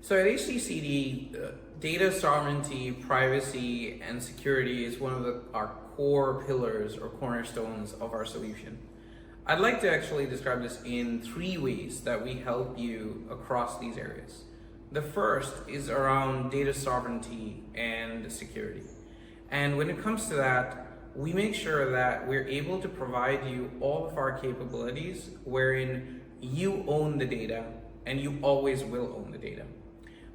So at HTCD, data sovereignty, privacy, and security is one of our core pillars or cornerstones of our solution. I'd like to actually describe this in 3 ways that we help you across these areas. The first is around data sovereignty and security. And when it comes to that, we make sure that we're able to provide you all of our capabilities wherein you own the data and you always will own the data.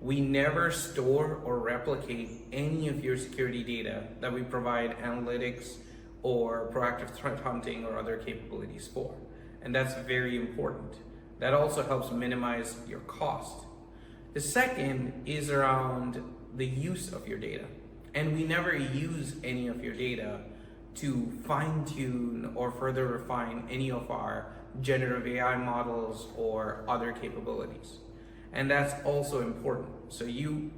We never store or replicate any of your security data that we provide analytics or proactive threat hunting or other capabilities for. And that's very important. That also helps minimize your cost. The second is around the use of your data. And we never use any of your data to fine tune or further refine any of our generative AI models or other capabilities. And that's also important. So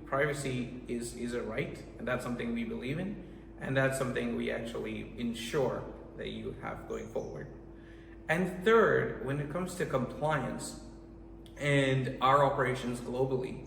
privacy is a right, and that's something we believe in, and that's something we actually ensure that you have going forward. And third, when it comes to compliance and our operations globally,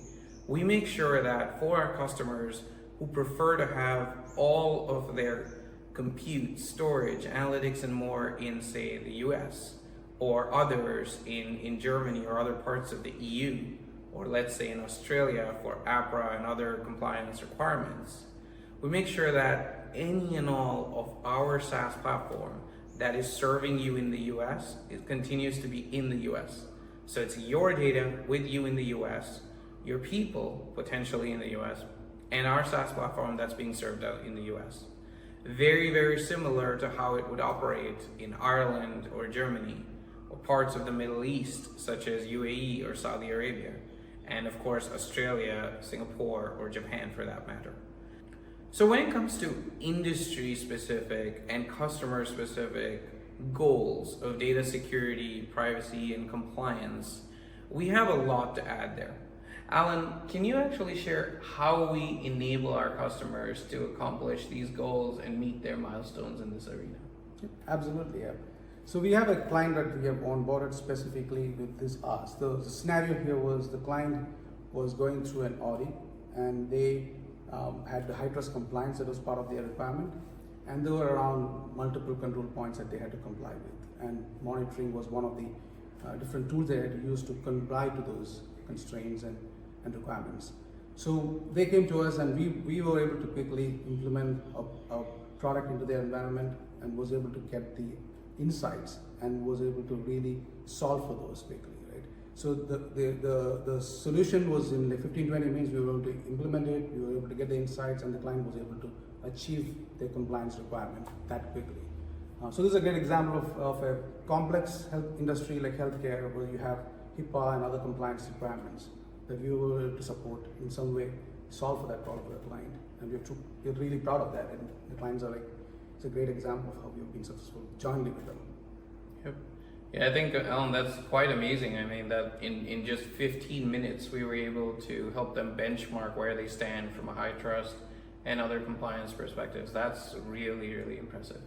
we make sure that for our customers who prefer to have all of their compute, storage, analytics, and more in, say, the US, or others in Germany or other parts of the EU, or let's say in Australia for APRA and other compliance requirements, we make sure that any and all of our SaaS platform that is serving you in the US, it continues to be in the US. So it's your data with you in the US, your people potentially in the US, and our SaaS platform that's being served out in the US. Very, very similar to how it would operate in Ireland or Germany, or parts of the Middle East, such as UAE or Saudi Arabia, and of course Australia, Singapore, or Japan for that matter. So when it comes to industry specific and customer specific goals of data security, privacy, and compliance, we have a lot to add there. Alan, can you actually share how we enable our customers to accomplish these goals and meet their milestones in this arena? Absolutely, yeah. So we have a client that we have onboarded specifically with this ask. The scenario here was the client was going through an audit, and they had the high trust compliance that was part of their requirement, and there were around multiple control points that they had to comply with, and monitoring was one of the different tools they had to use to comply to those constraints and requirements. So they came to us, and we were able to quickly implement a product into their environment and was able to get the insights and was able to really solve for those quickly, right? So the solution was in like 15-20 minutes. We were able to implement it, we were able to get the insights, and the client was able to achieve their compliance requirement that quickly. So this is a great example of a complex health industry like healthcare, where you have HIPAA and other compliance requirements that we were able to support in some way, solve for that problem for the client, and we're really proud of that. And the clients are like, it's a great example of how we've been successful jointly with them. Yep. Yeah, I think, Alan, that's quite amazing. I mean, that in just 15 minutes, we were able to help them benchmark where they stand from a high trust and other compliance perspectives. That's really, really impressive.